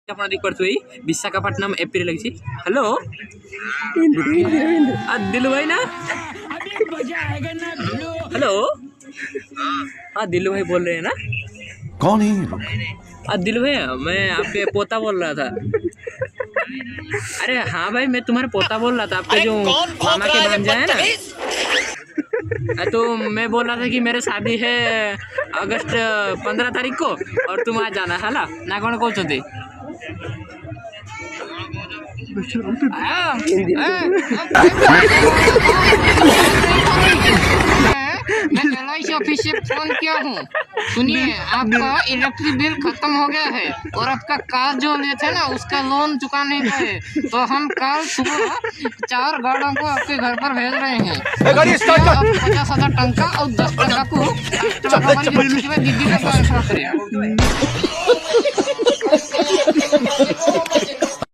ଆପଣ ଦେଖିପାରୁଥିବେ ଏଇ ବିଶାଖାପାଟନମ ଏପିରେ ଲାଗିଛି। ହ୍ୟାଲୋ दिलू भाई ना, हेलो हाँ दिलू भाई बोल रहे हैं ना? कौन है ये लोग? दिलू भाई मैं आपके पोता बोल रहा था। अरे हाँ भाई मैं तुम्हारे पोता बोल रहा था, आपके जो मामा के भांजा है ना। तो मैं बोल रहा था कि मेरे शादी है अगस्त 15 तारीख को और तुम आ जाना है ना कौन कहते मैं LIC ऑफिस से फोन किया हूँ। सुनिए आपका इलेक्ट्रिक बिल खत्म हो गया है और आपका कार जो लिए थे ना उसका लोन चुका नहीं पाए, तो हम कल सुबह 4 गाड़ियों को आपके घर पर भेज रहे हैं। 50,000 टंका और 10 टंका को हमारी दीदी का ट्रांसफर करें।